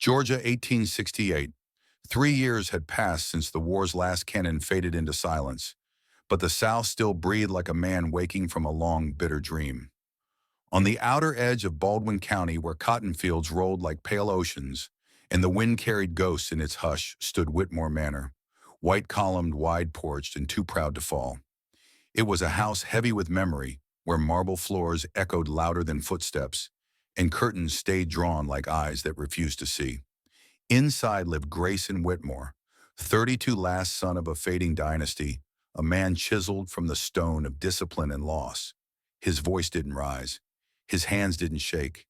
Georgia, 1868. 3 years had passed since the war's last cannon faded into silence, but the South still breathed like a man waking from a long, bitter dream. On the outer edge of Baldwin County, where cotton fields rolled like pale oceans, and the wind carried ghosts in its hush, stood Whitmore Manor, white-columned, wide-porched, and too proud to fall. It was a house heavy with memory, where marble floors echoed louder than footsteps, and curtains stayed drawn like eyes that refused to see. Inside lived Grayson Whitmore, 32 last son of a fading dynasty, a man chiseled from the stone of discipline and loss. His voice didn't rise. His hands didn't shake.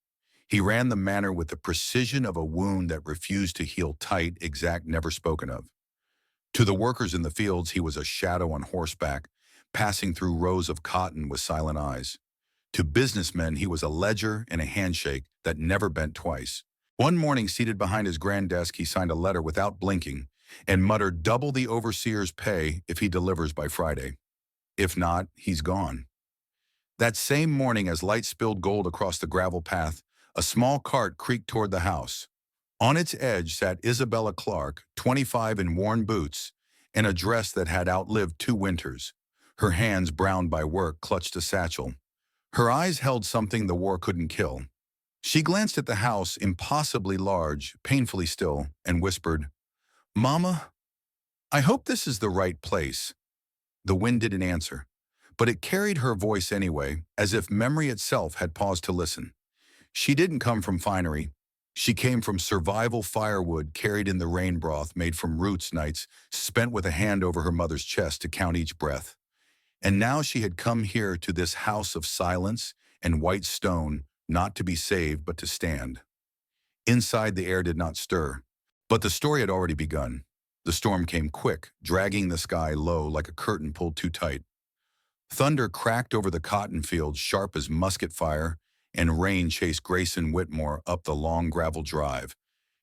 He ran the manor with the precision of a wound that refused to heal, tight, exact, never spoken of. To the workers in the fields, he was a shadow on horseback, passing through rows of cotton with silent eyes. To businessmen, he was a ledger and a handshake that never bent twice. One morning, seated behind his grand desk, he signed a letter without blinking and muttered, "Double the overseer's pay if he delivers by Friday. If not, he's gone." That same morning, as light spilled gold across the gravel path, a small cart creaked toward the house. On its edge sat Isabella Clark, 25, in worn boots, and a dress that had outlived 2 winters. Her hands, browned by work, clutched a satchel. Her eyes held something the war couldn't kill. She glanced at the house, impossibly large, painfully still, and whispered, "Mama, I hope this is the right place." The wind didn't answer, but it carried her voice anyway, as if memory itself had paused to listen. She didn't come from finery. She came from survival firewood carried in the rain broth made from roots, nights spent with a hand over her mother's chest to count each breath. And now she had come here to this house of silence and white stone, not to be saved, but to stand. Inside, the air did not stir, but the story had already begun. The storm came quick, dragging the sky low like a curtain pulled too tight. Thunder cracked over the cotton fields, sharp as musket fire, and rain chased Grayson Whitmore up the long gravel drive,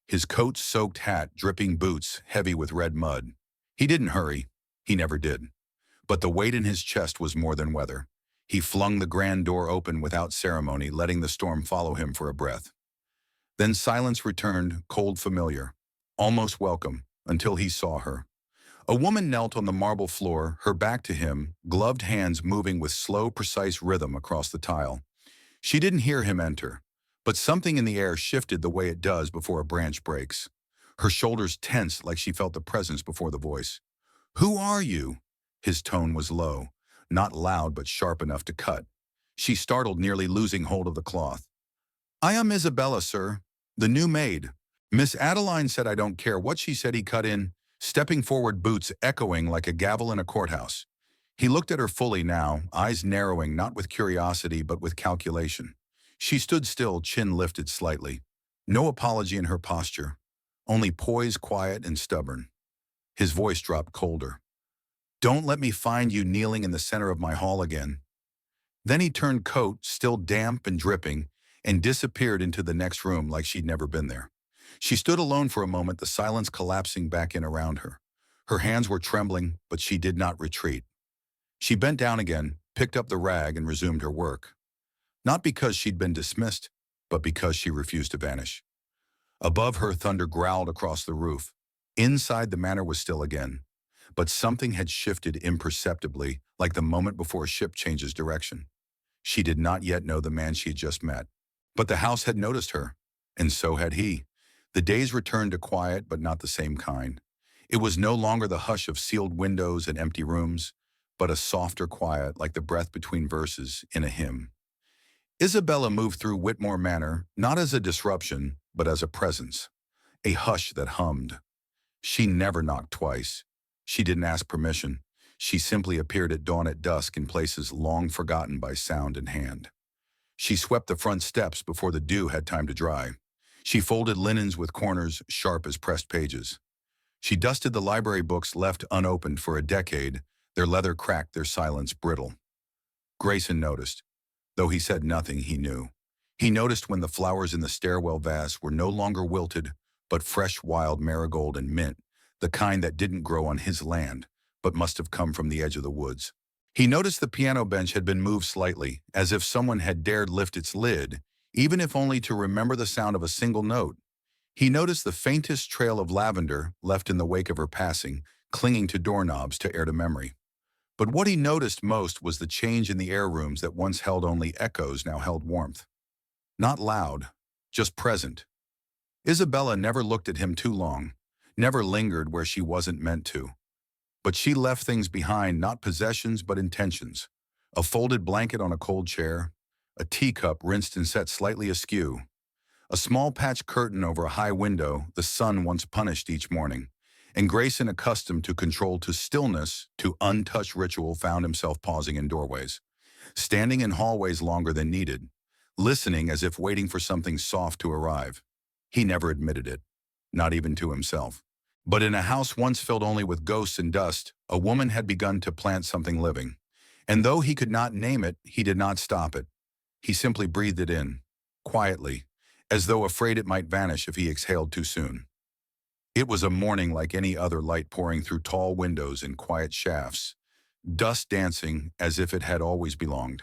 his coat-soaked hat, dripping boots, heavy with red mud. He didn't hurry. He never did. But the weight in his chest was more than weather. He flung the grand door open without ceremony, letting the storm follow him for a breath. Then silence returned, cold, familiar, almost welcome, until he saw her. A woman knelt on the marble floor, her back to him, gloved hands moving with slow, precise rhythm across the tile. She didn't hear him enter, but something in the air shifted the way it does before a branch breaks. Her shoulders tensed like she felt the presence before the voice. "Who are you?" His tone was low, not loud but sharp enough to cut. She startled, nearly losing hold of the cloth. "I am Isabella, sir, the new maid. Miss Adeline said I don't care what she said," he cut in, stepping forward, boots echoing like a gavel in a courthouse. He looked at her fully now, eyes narrowing not with curiosity but with calculation. She stood still, chin lifted slightly. No apology in her posture, only poise, quiet and stubborn. His voice dropped colder. "Don't let me find you kneeling in the center of my hall again." Then he turned coat, still damp and dripping, and disappeared into the next room like she'd never been there. She stood alone for a moment, the silence collapsing back in around her. Her hands were trembling, but she did not retreat. She bent down again, picked up the rag, and resumed her work. Not because she'd been dismissed, but because she refused to vanish. Above her, thunder growled across the roof. Inside, the manor was still again. But something had shifted imperceptibly, like the moment before a ship changes direction. She did not yet know the man she had just met. But the house had noticed her, and so had he. The days returned to quiet, but not the same kind. It was no longer the hush of sealed windows and empty rooms, but a softer quiet, like the breath between verses in a hymn. Isabella moved through Whitmore Manor, not as a disruption, but as a presence, a hush that hummed. She never knocked twice. She didn't ask permission. She simply appeared at dawn, at dusk, in places long forgotten by sound and hand. She swept the front steps before the dew had time to dry. She folded linens with corners sharp as pressed pages. She dusted the library books left unopened for a decade, their leather cracked, their silence brittle. Grayson noticed. Though he said nothing, he knew. He noticed when the flowers in the stairwell vase were no longer wilted, but fresh wild marigold and mint, the kind that didn't grow on his land, but must have come from the edge of the woods. He noticed the piano bench had been moved slightly, as if someone had dared lift its lid, even if only to remember the sound of a single note. He noticed the faintest trail of lavender left in the wake of her passing, clinging to doorknobs to air to memory. But what he noticed most was the change in the air rooms that once held only echoes now held warmth. Not loud, just present. Isabella never looked at him too long, never lingered where she wasn't meant to. But she left things behind, not possessions but intentions. A folded blanket on a cold chair, a teacup rinsed and set slightly askew, a small patch curtain over a high window the sun once punished each morning, and Grayson, accustomed to control, to stillness, to untouched ritual, found himself pausing in doorways, standing in hallways longer than needed, listening as if waiting for something soft to arrive. He never admitted it, not even to himself. But in a house once filled only with ghosts and dust, a woman had begun to plant something living. And though he could not name it, he did not stop it. He simply breathed it in, quietly, as though afraid it might vanish if he exhaled too soon. It was a morning like any other, light pouring through tall windows in quiet shafts, dust dancing as if it had always belonged.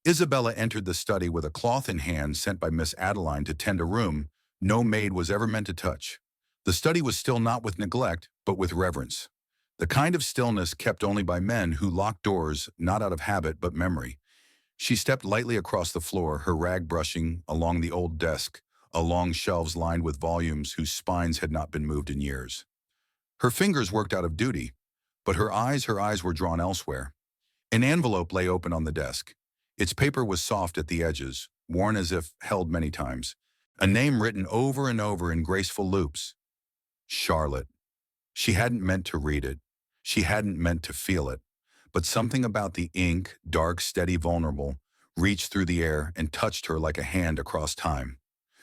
Isabella entered the study with a cloth in hand sent by Miss Adeline to tend a room no maid was ever meant to touch. The study was still not with neglect, but with reverence. The kind of stillness kept only by men who locked doors not out of habit but memory. She stepped lightly across the floor, her rag brushing along the old desk, along shelves lined with volumes whose spines had not been moved in years. Her fingers worked out of duty, but her eyes were drawn elsewhere. An envelope lay open on the desk. Its paper was soft at the edges, worn as if held many times. A name written over and over in graceful loops. Charlotte. She hadn't meant to read it. She hadn't meant to feel it. But something about the ink, dark, steady, vulnerable, reached through the air and touched her like a hand across time.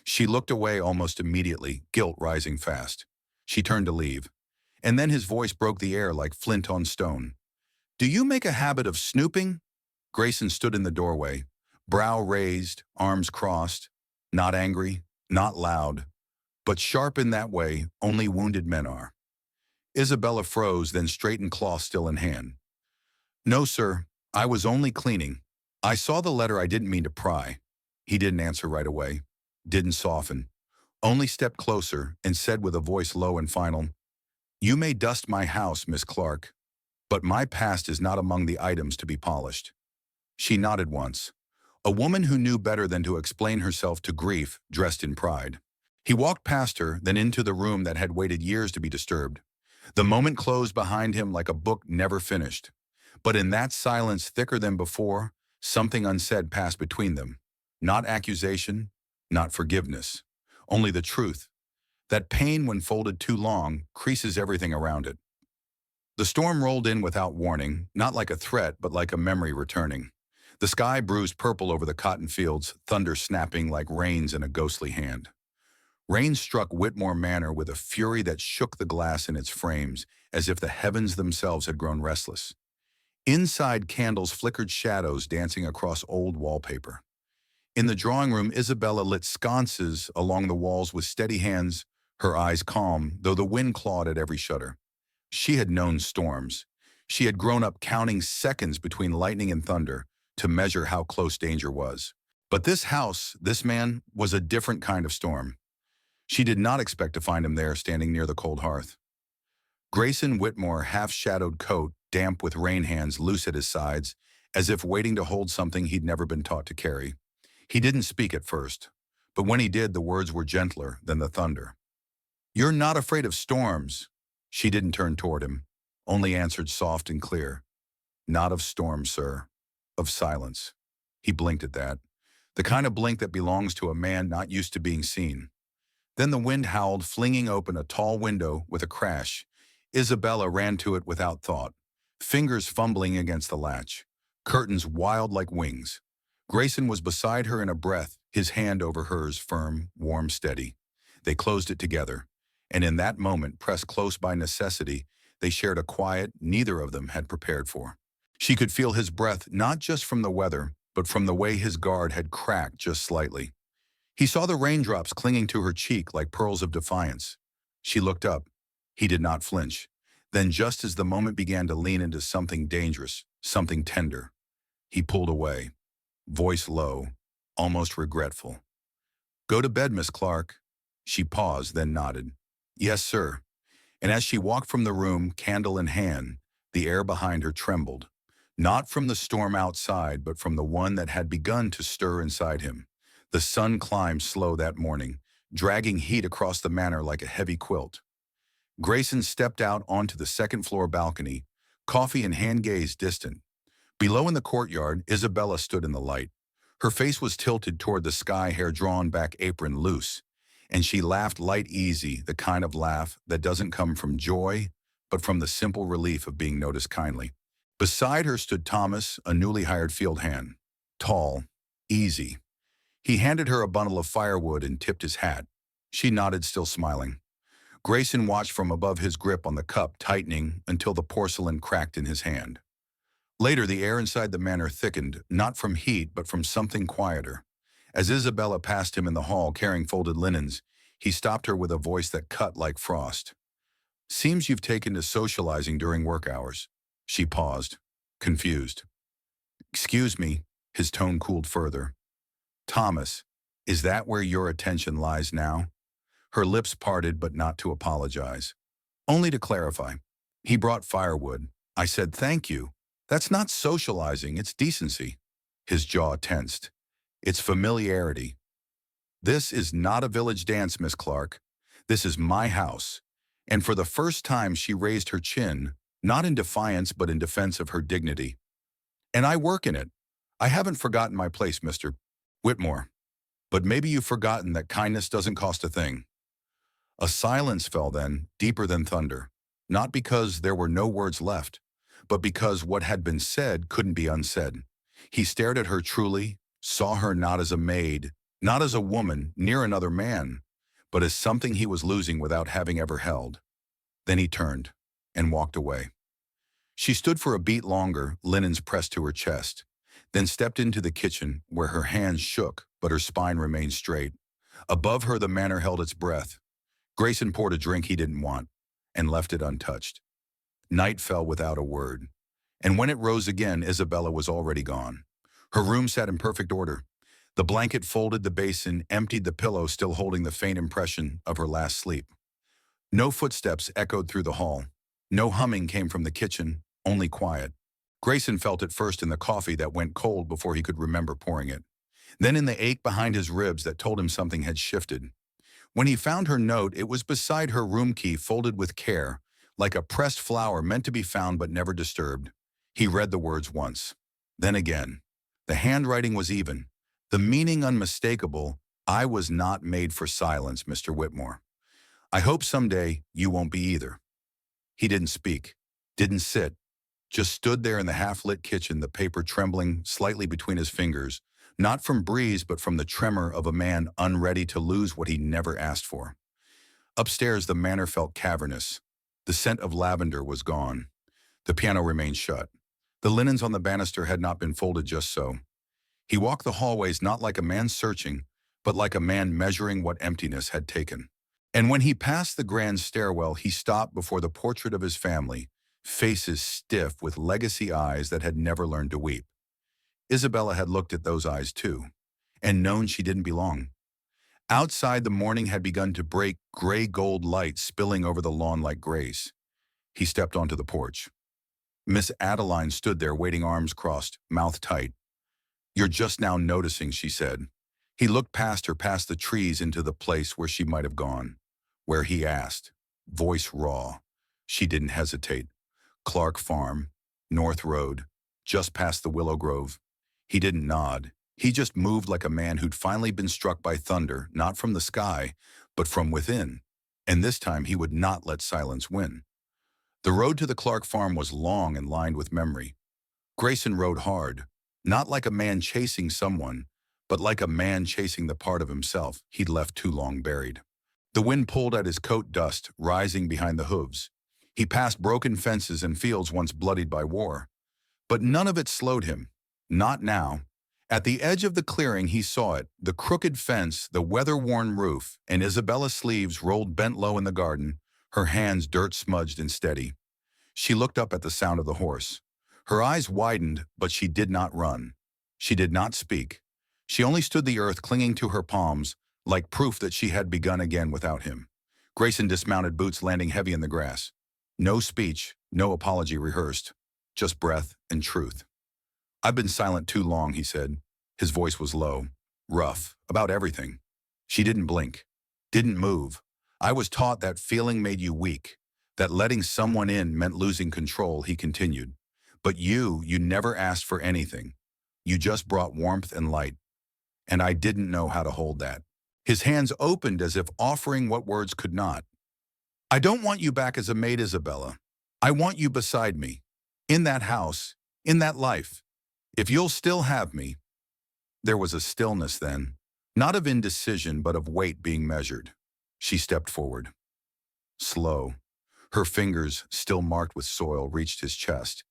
She looked away almost immediately, guilt rising fast. She turned to leave. And then his voice broke the air like flint on stone. "Do you make a habit of snooping?" Grayson stood in the doorway, brow raised, arms crossed, not angry, not loud, but sharp in that way only wounded men are. Isabella froze, then straightened, cloth still in hand. "No, sir, I was only cleaning. I saw the letter, I didn't mean to pry." He didn't answer right away, didn't soften, only stepped closer and said with a voice low and final, "You may dust my house, Miss Clark, but my past is not among the items to be polished." She nodded once. A woman who knew better than to explain herself to grief, dressed in pride. He walked past her, then into the room that had waited years to be disturbed. The moment closed behind him like a book never finished. But in that silence, thicker than before, something unsaid passed between them. Not accusation, not forgiveness, only the truth. That pain, when folded too long, creases everything around it. The storm rolled in without warning, not like a threat, but like a memory returning. The sky bruised purple over the cotton fields, thunder snapping like reins in a ghostly hand. Rain struck Whitmore Manor with a fury that shook the glass in its frames, as if the heavens themselves had grown restless. Inside, candles flickered shadows dancing across old wallpaper. In the drawing room, Isabella lit sconces along the walls with steady hands, her eyes calm, though the wind clawed at every shutter. She had known storms. She had grown up counting seconds between lightning and thunder to measure how close danger was. But this house, this man, was a different kind of storm. She did not expect to find him there, standing near the cold hearth. Grayson Whitmore, half-shadowed coat, damp with rain hands loose at his sides, as if waiting to hold something he'd never been taught to carry. He didn't speak at first, but when he did, the words were gentler than the thunder. "You're not afraid of storms." She didn't turn toward him, only answered soft and clear. "Not of storms, sir. Of silence." He blinked at that, the kind of blink that belongs to a man not used to being seen. Then the wind howled, flinging open a tall window with a crash. Isabella ran to it without thought, fingers fumbling against the latch, curtains wild like wings. Grayson was beside her in a breath, his hand over hers, firm, warm, steady. They closed it together, and in that moment, pressed close by necessity, they shared a quiet neither of them had prepared for. She could feel his breath not just from the weather, but from the way his guard had cracked just slightly. He saw the raindrops clinging to her cheek like pearls of defiance. She looked up. He did not flinch. Then, just as the moment began to lean into something dangerous, something tender, he pulled away, voice low, almost regretful. "Go to bed, Miss Clark." She paused, then nodded. Yes, sir. And as she walked from the room, candle in hand, the air behind her trembled. Not from the storm outside, but from the one that had begun to stir inside him. The sun climbed slow that morning, dragging heat across the manor like a heavy quilt. Grayson stepped out onto the second-floor balcony, coffee in hand, gaze distant. Below in the courtyard, Isabella stood in the light. Her face was tilted toward the sky, hair drawn back, apron loose. And she laughed light, easy, the kind of laugh that doesn't come from joy, but from the simple relief of being noticed kindly. Beside her stood Thomas, a newly hired field hand. Tall, easy. He handed her a bundle of firewood and tipped his hat. She nodded, still smiling. Grayson watched from above, his grip on the cup tightening until the porcelain cracked in his hand. Later, the air inside the manor thickened, not from heat, but from something quieter. As Isabella passed him in the hall carrying folded linens, he stopped her with a voice that cut like frost. Seems you've taken to socializing during work hours. She paused, confused. Excuse me, his tone cooled further. Thomas, is that where your attention lies now? Her lips parted, but not to apologize. Only to clarify. He brought firewood. I said thank you. That's not socializing, it's decency. His jaw tensed. It's familiarity. This is not a village dance, Miss Clark. This is my house. And for the first time, she raised her chin, not in defiance, but in defense of her dignity. And I work in it. I haven't forgotten my place, Mr. Whitmore. But maybe you've forgotten that kindness doesn't cost a thing. A silence fell then, deeper than thunder. Not because there were no words left, but because what had been said couldn't be unsaid. He stared at her truly, saw her not as a maid, not as a woman near another man, but as something he was losing without having ever held. Then he turned and walked away. She stood for a beat longer, linens pressed to her chest, then stepped into the kitchen where her hands shook, but her spine remained straight. Above her, the manor held its breath. Grayson poured a drink he didn't want and left it untouched. Night fell without a word, and when it rose again, Isabella was already gone. Her room sat in perfect order. The blanket folded, the basin emptied, the pillow still holding the faint impression of her last sleep. No footsteps echoed through the hall. No humming came from the kitchen, only quiet. Grayson felt it first in the coffee that went cold before he could remember pouring it. Then in the ache behind his ribs that told him something had shifted. When he found her note, it was beside her room key, folded with care, like a pressed flower meant to be found but never disturbed. He read the words once, then again. The handwriting was even, the meaning unmistakable. I was not made for silence, Mr. Whitmore. I hope someday you won't be either. He didn't speak, didn't sit, just stood there in the half-lit kitchen, the paper trembling slightly between his fingers, not from breeze but from the tremor of a man unready to lose what he never asked for. Upstairs, the manor felt cavernous. The scent of lavender was gone. The piano remained shut. The linens on the banister had not been folded just so. He walked the hallways not like a man searching, but like a man measuring what emptiness had taken. And when he passed the grand stairwell, he stopped before the portrait of his family, faces stiff with legacy eyes that had never learned to weep. Isabella had looked at those eyes too, and known she didn't belong. Outside, the morning had begun to break, gray gold light spilling over the lawn like grace. He stepped onto the porch. Miss Adeline stood there, waiting, arms crossed, mouth tight. You're just now noticing, she said. He looked past her, past the trees, into the place where she might have gone, where he asked, voice raw. She didn't hesitate. Clark Farm, North Road, just past the Willow Grove. He didn't nod. He just moved like a man who'd finally been struck by thunder, not from the sky, but from within. And this time he would not let silence win. The road to the Clark Farm was long and lined with memory. Grayson rode hard, not like a man chasing someone, but like a man chasing the part of himself he'd left too long buried. The wind pulled at his coat, dust rising behind the hooves. He passed broken fences and fields once bloodied by war. But none of it slowed him. Not now. At the edge of the clearing he saw it, the crooked fence, the weather-worn roof, and Isabella's sleeves rolled bent low in the garden, her hands dirt-smudged and steady. She looked up at the sound of the horse. Her eyes widened, but she did not run. She did not speak. She only stood the earth clinging to her palms, like proof that she had begun again without him. Grayson dismounted, boots landing heavy in the grass. No speech, no apology rehearsed, just breath and truth. "I've been silent too long," he said. His voice was low, rough, about everything. She didn't blink, didn't move. "I was taught that feeling made you weak, that letting someone in meant losing control," he continued. "But you never asked for anything. You just brought warmth and light, and I didn't know how to hold that." His hands opened as if offering what words could not. "I don't want you back as a maid, Isabella. I want you beside me, in that house, in that life. If you'll still have me." There was a stillness then, not of indecision but of weight being measured. She stepped forward. Slow. Her fingers, still marked with soil, reached his chest,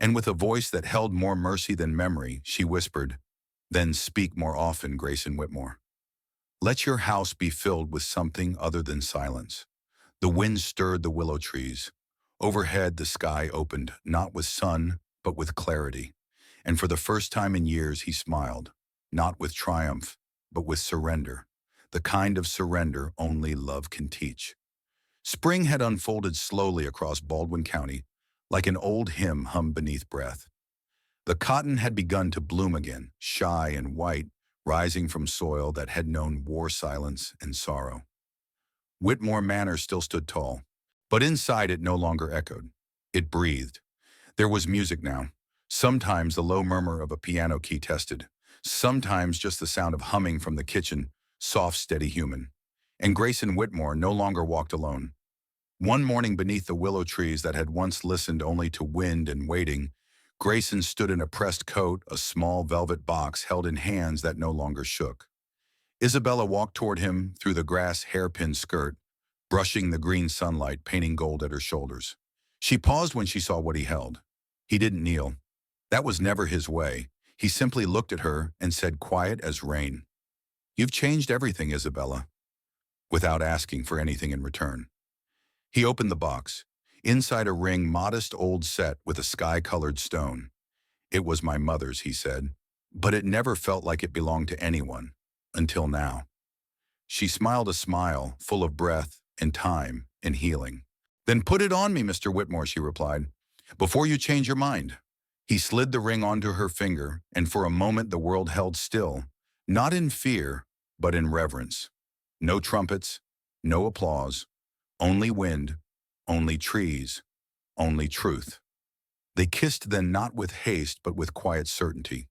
and with a voice that held more mercy than memory, she whispered, "Then speak more often, Grayson Whitmore. Let your house be filled with something other than silence." The wind stirred the willow trees. Overhead, the sky opened, not with sun, but with clarity. And for the first time in years, he smiled, not with triumph, but with surrender, the kind of surrender only love can teach. Spring had unfolded slowly across Baldwin County, like an old hymn hummed beneath breath. The cotton had begun to bloom again, shy and white, rising from soil that had known war, silence, and sorrow. Whitmore Manor still stood tall, but inside it no longer echoed. It breathed. There was music now, sometimes the low murmur of a piano key tested, sometimes just the sound of humming from the kitchen, soft, steady, human. And Grayson Whitmore no longer walked alone. One morning beneath the willow trees that had once listened only to wind and waiting, Grayson stood in a pressed coat, a small velvet box held in hands that no longer shook. Isabella walked toward him through the grass hairpin skirt, brushing the green sunlight, painting gold at her shoulders. She paused when she saw what he held. He didn't kneel. That was never his way. He simply looked at her and said, quiet as rain, "You've changed everything, Isabella," without asking for anything in return. He opened the box. Inside a ring, modest old set with a sky-colored stone. "It was my mother's," he said, "but it never felt like it belonged to anyone, until now." She smiled a smile full of breath and time and healing. "Then put it on me, Mr. Whitmore," she replied, "before you change your mind." He slid the ring onto her finger, and for a moment the world held still, not in fear, but in reverence. No trumpets, no applause, only wind, only trees, only truth. They kissed then, not with haste, but with quiet certainty.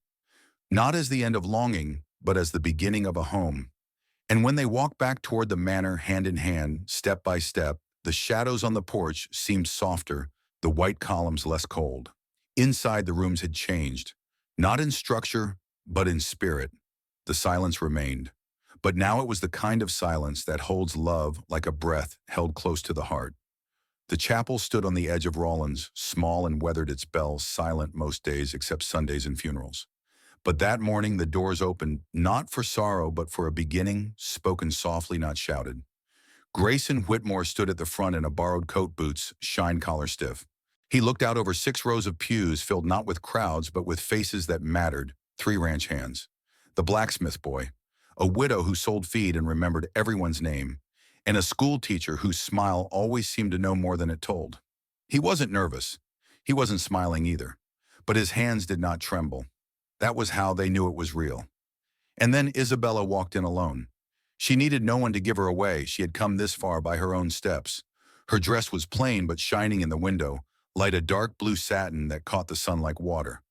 Not as the end of longing, but as the beginning of a home. And when they walked back toward the manor, hand in hand, step by step, the shadows on the porch seemed softer, the white columns less cold. Inside, the rooms had changed, not in structure, but in spirit. The silence remained. But now it was the kind of silence that holds love like a breath held close to the heart. The chapel stood on the edge of Rawlins, small and weathered, its bells silent most days except Sundays and funerals. But that morning the doors opened, not for sorrow but for a beginning, spoken softly, not shouted. Grayson Whitmore stood at the front in a borrowed coat, boots, shine collar stiff. He looked out over 6 rows of pews filled not with crowds but with faces that mattered, 3 ranch hands. The blacksmith boy, a widow who sold feed and remembered everyone's name, and a school teacher whose smile always seemed to know more than it told. He wasn't nervous. He wasn't smiling either. But his hands did not tremble. That was how they knew it was real. And then Isabella walked in alone. She needed no one to give her away. She had come this far by her own steps. Her dress was plain but shining in the window, like a dark blue satin that caught the sun like water.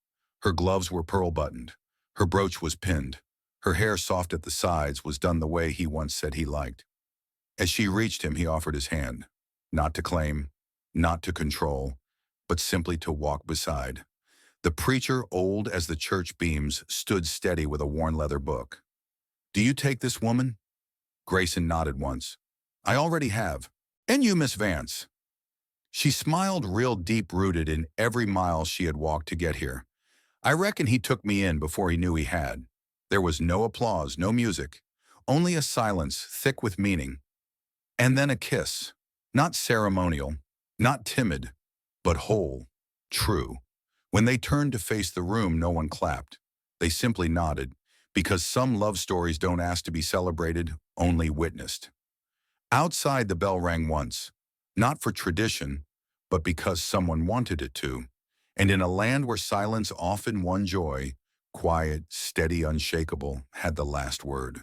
Her gloves were pearl-buttoned. Her brooch was pinned. Her hair, soft at the sides, was done the way he once said he liked. As she reached him, he offered his hand, not to claim, not to control, but simply to walk beside. The preacher, old as the church beams, stood steady with a worn leather book. "Do you take this woman?" Grayson nodded once. "I already have. And you, Miss Vance." She smiled, real deep-rooted in every mile she had walked to get here. "I reckon he took me in before he knew he had." There was no applause, no music, only a silence thick with meaning. And then a kiss, not ceremonial, not timid, but whole, true. When they turned to face the room, no one clapped. They simply nodded, because some love stories don't ask to be celebrated, only witnessed. Outside, the bell rang once, not for tradition, but because someone wanted it to. And in a land where silence often won joy, quiet, steady, unshakable, had the last word.